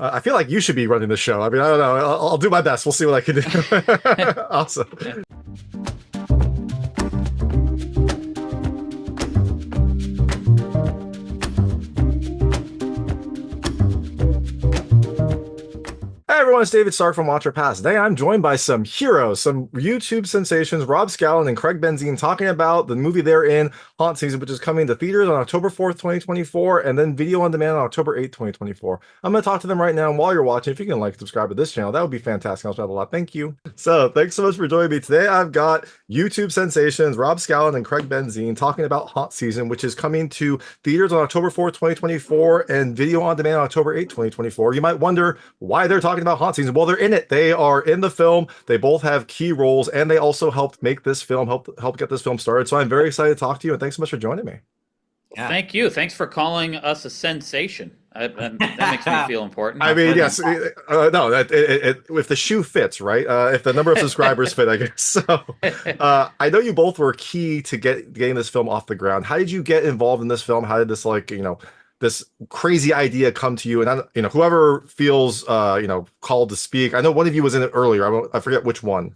I feel like you should be running the show. I mean, I don't know. I'll do my best. We'll see what I can do. Awesome. Hey everyone, it's David Stark from Watch Our Pass. Today I'm joined by some heroes, some YouTube sensations, Rob Scallon and Craig Benzine, talking about the movie they're in, Haunt Season, which is coming to theaters on October 4th, 2024, and then video on demand on October 8th, 2024. I'm going to talk to them right now, and while you're watching, if you can subscribe to this channel, that would be fantastic. I'll shout a lot. Thank you. So, thanks so much for joining me. Today I've got YouTube sensations, Rob Scallon and Craig Benzine, talking about Haunt Season, which is coming to theaters on October 4th, 2024, and video on demand on October 8th, 2024. You might wonder why they're talking about Haunt Season. Well, they're in it. They are in the film. They both have key roles, and they also helped make this film, help get this film started. So I'm very excited to talk to you, and thanks so much for joining me. Yeah. Thank you. Thanks for calling us a sensation. That makes me feel important. I mean, yes. No, if the shoe fits, right? If the number of subscribers fit, I guess. So I know you both were key to getting this film off the ground. How did you get involved in this film? How did this, this crazy idea come to you? And whoever feels called to speak. I know one of you was in it earlier. I forget which one.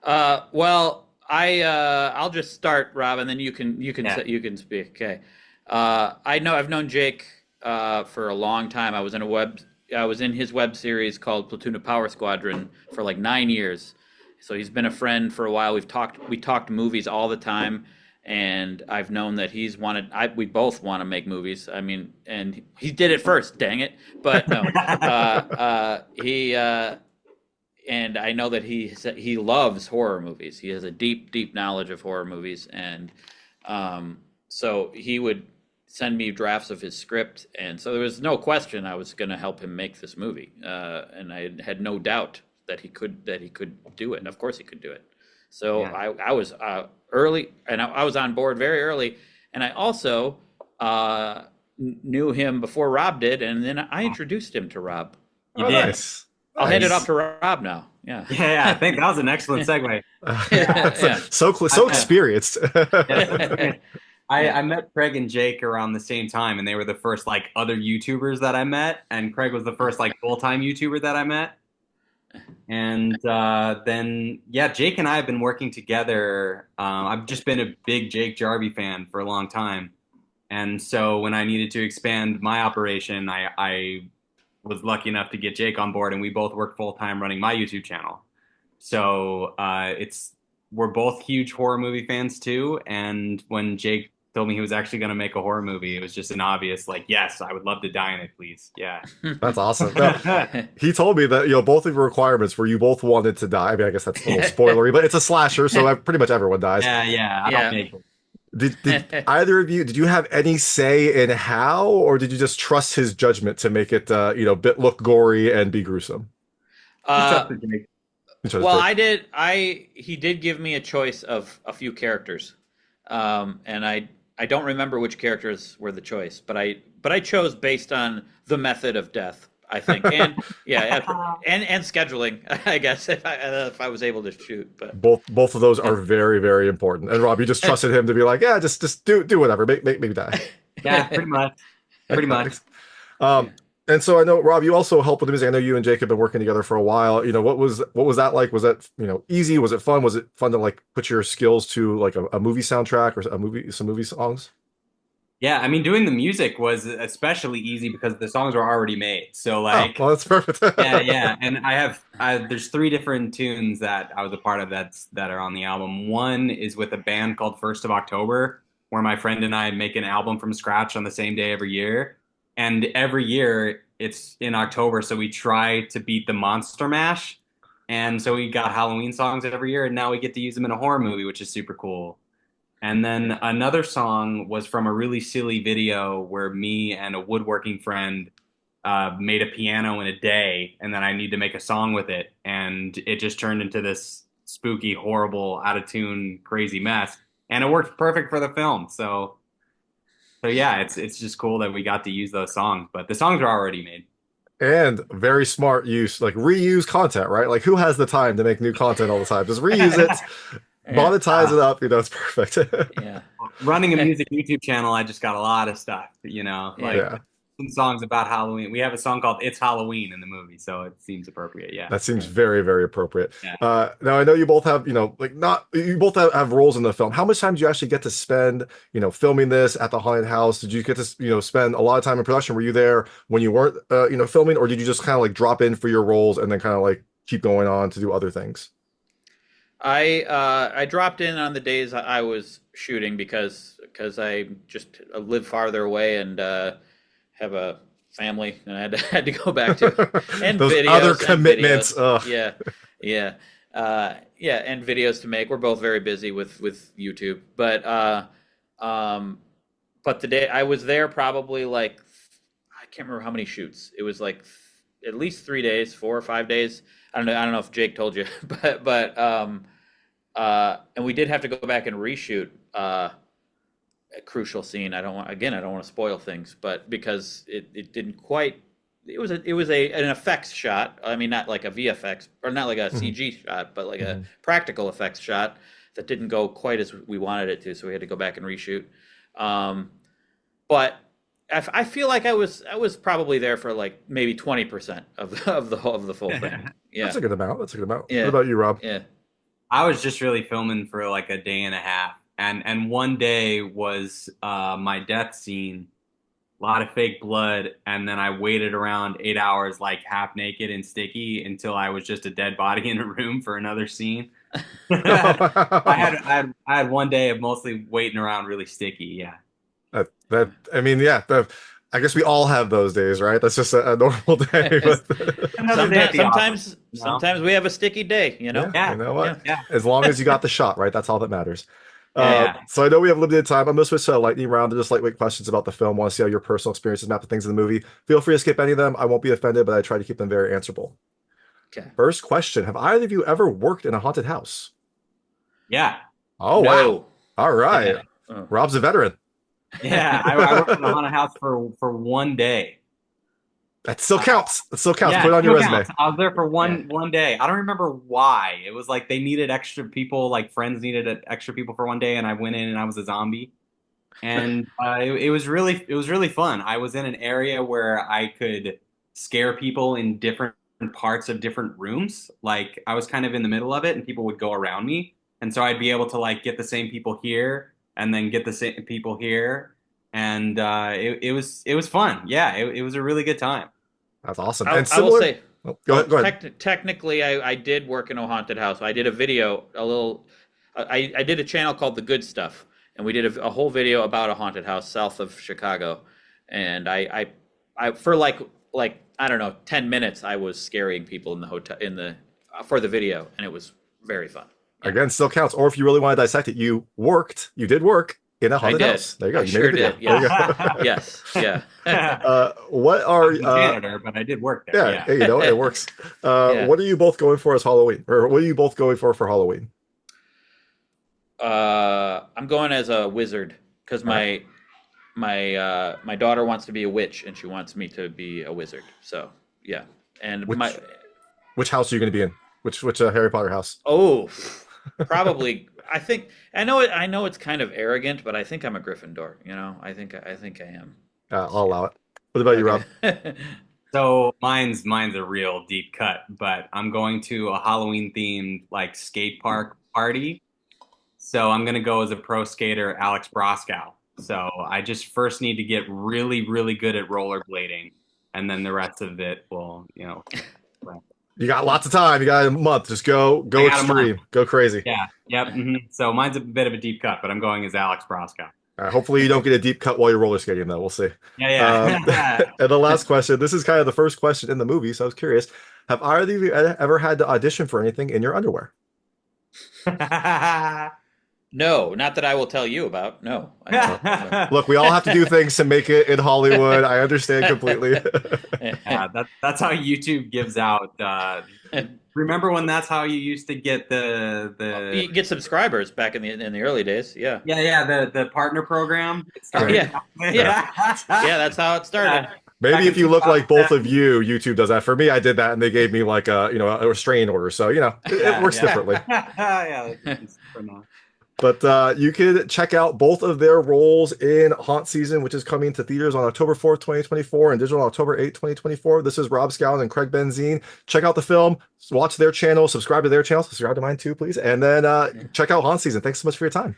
Well, I'll just start, Rob, and then you can speak. Okay. I've known Jake for a long time. I was in his web series called Platoon of Power Squadron for like 9 years. So he's been a friend for a while. We talked movies all the time. And I've known that we both want to make movies. I mean, and he did it first, dang it. But no, and I know that he loves horror movies. He has a deep, deep knowledge of horror movies. And so he would send me drafts of his script. And so there was no question I was going to help him make this movie. And I had no doubt that he could do it. And of course he could do it. So yeah. I was early, and I was on board very early. And I also knew him before Rob did, and then I introduced him to Rob. You did. Nice. I'll hand it off to Rob now. Yeah. Yeah, I think that was an excellent segue. Yeah. So experienced. I met Craig and Jake around the same time, and they were the first other YouTubers that I met, and Craig was the first full-time YouTuber that I met. And then Jake and I have been working together. I've just been a big Jake Jarvi fan for a long time, and so when I needed to expand my operation, I was lucky enough to get Jake on board, and we both work full time running my YouTube channel. So we're both huge horror movie fans too. And when Jake told me he was actually going to make a horror movie, it was just an obvious yes, I would love to die in it, please. Yeah. That's awesome. Now, he told me that both of your requirements were you both wanted to die. I mean, I guess that's a little spoilery, but it's a slasher, so pretty much everyone dies. Yeah. I don't make it. Did either of you, did you have any say in how, or did you just trust his judgment to make it look gory and be gruesome? Well, I did. He did give me a choice of a few characters, and I don't remember which characters were the choice, but I chose based on the method of death, I think, and and scheduling, I guess, if I was able to shoot. But both of those are very, very important. And Rob, you just trusted him to be like, just do whatever, make me die. Yeah, pretty much. And so I know, Rob, you also help with the music. I know you and Jake have been working together for a while. What was that like? Was that easy? Was it fun? Was it fun to put your skills to a movie soundtrack or some movie songs? Yeah, I mean, doing the music was especially easy because the songs were already made. So well, that's perfect. yeah. And there's 3 different tunes that I was a part of that are on the album. One is with a band called 1st of October, where my friend and I make an album from scratch on the same day every year. And every year it's in October, so we try to beat the Monster Mash. And so we got Halloween songs every year, and now we get to use them in a horror movie, which is super cool. And then another song was from a really silly video where me and a woodworking friend made a piano in a day, and then I need to make a song with it. And it just turned into this spooky, horrible, out-of-tune, crazy mess. And it worked perfect for the film, So yeah, it's just cool that we got to use those songs, but the songs are already made. And very smart use, reuse content, right? Who has the time to make new content all the time? Just reuse it, monetize it up. It's perfect. Yeah. Running a music YouTube channel, I just got a lot of stuff. some songs about Halloween. We have a song called "It's Halloween" in the movie, so it seems appropriate. Yeah. That seems very, very appropriate. Yeah. Now I know you both have, like not you both have roles in the film. How much time do you actually get to spend, filming this at the haunted house? Did you get to, spend a lot of time in production? Were you there when you weren't, filming, or did you just kind of like drop in for your roles and then kind of like keep going on to do other things? I dropped in on the days I was shooting because I just live farther away and have a family and I had to go back to and Those videos other and commitments. videos. Yeah, and videos to make. We're both very busy with YouTube, but the day I was there, probably like I can't remember how many shoots. It was like at least 3 days, 4 or 5 days. I don't know if Jake told you, but and we did have to go back and reshoot a crucial scene. I don't want to spoil things, but because it didn't quite. It was an effects shot. I mean, not like a VFX or not like a CG shot, but like a practical effects shot that didn't go quite as we wanted it to. So we had to go back and reshoot. But I feel like I was probably there for like maybe 20% of the full thing. Yeah, That's a good amount. Yeah. What about you, Rob? Yeah. I was just really filming for like a day and a half, and one day was my death scene. A lot of fake blood, and then I waited around 8 hours, like half naked and sticky, until I was just a dead body in a room for another scene. I had one day of mostly waiting around, really sticky. Yeah. I mean, yeah. I guess we all have those days, right? That's just a normal day. Sometimes we have a sticky day, Yeah, you know what? Yeah. As long as you got the shot, right? That's all that matters. Yeah. So I know we have limited time. I'm going to switch to a lightning round. They're just lightweight questions about the film. Want to see how your personal experiences map to things in the movie. Feel free to skip any of them. I won't be offended, but I try to keep them very answerable. Okay. First question. Have either of you ever worked in a haunted house? Yeah. Oh, No. wow. All right. Yeah. Oh. Rob's a veteran. Yeah. I worked in a haunted house for one day. That still counts. That still counts. Yeah, Put it on your resume. counts. I was there for one day. I don't remember why. It was like they needed extra people, like friends needed extra people for one day, and I went in and I was a zombie. And it was really fun. I was in an area where I could scare people in different parts of different rooms. Like I was kind of in the middle of it, and people would go around me, and so I'd be able to like get the same people here, and then get the same people here. And it was fun. Yeah, it was a really good time. That's awesome. I And similar. will say, Go ahead. technically, I did work in a haunted house. I did a video, I did a channel called The Good Stuff, and we did a whole video about a haunted house south of Chicago. And I for like I don't know 10 minutes, I was scaring people in the hotel for the video, and it was very fun. Yeah. Again, still counts. Or if you really want to dissect it, you did work in a haunted house. There you go. I sure made a video. did. Yeah. There you go. Yes. Yeah. What are I'm a janitor, but I did work there. yeah, hey, it works. Yeah. What are you both going for as Halloween? Or what are you both going for Halloween? I'm going as a wizard because my daughter wants to be a witch and she wants me to be a wizard. So yeah, and Which house are you going to be in? Which Harry Potter house? Probably. I know it's kind of arrogant, but I think I'm a Gryffindor. I think I am. I'll allow it. What about you, Rob? So mine's a real deep cut, but I'm going to a Halloween themed like skate park party. So I'm gonna go as a pro skater, Alex Broskow. So I just first need to get really, really good at rollerblading, and then the rest of it will, You got lots of time. You got a month. Just go extreme. Go crazy. Yeah. Yep. So mine's a bit of a deep cut, but I'm going as Alex Broskow. Hopefully you don't get a deep cut while you're roller skating, though. We'll see. Yeah. And the last question. This is kind of the first question in the movie, so I was curious. Have either of you ever had to audition for anything in your underwear? No, not that I will tell you about. No. Look, we all have to do things to make it in Hollywood. I understand completely. Yeah, that's how YouTube gives out. Remember when that's how you used to get you get subscribers back in the early days? Yeah. Yeah. The partner program. Yeah. That's how it started. Maybe if you look like both of you, YouTube does that. For me, I did that, and they gave me like a restraining order. So it works differently. Yeah. But you could check out both of their roles in Haunt Season, which is coming to theaters on October 4th, 2024, and digital on October 8th, 2024. This is Rob Scallon and Craig Benzine. Check out the film, watch their channel, subscribe to their channel, subscribe to mine too, please. And then check out Haunt Season. Thanks so much for your time.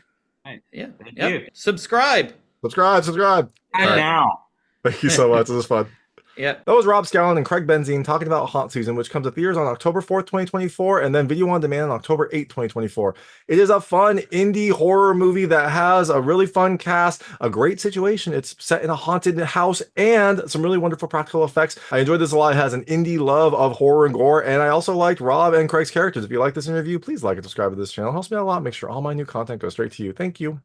Yeah. Thank Yep. you. Subscribe. Subscribe. And right. now. Thank you so much. This was fun. Yeah. That was Rob Scallon and Craig Benzine talking about Haunt Season, which comes to theaters on October 4th, 2024, and then video on demand on October 8th, 2024. It is a fun indie horror movie that has a really fun cast, a great situation. It's set in a haunted house and some really wonderful practical effects. I enjoyed this a lot. It has an indie love of horror and gore, and I also liked Rob and Craig's characters. If you like this interview, please like and subscribe to this channel. It helps me out a lot. Make sure all my new content goes straight to you. Thank you.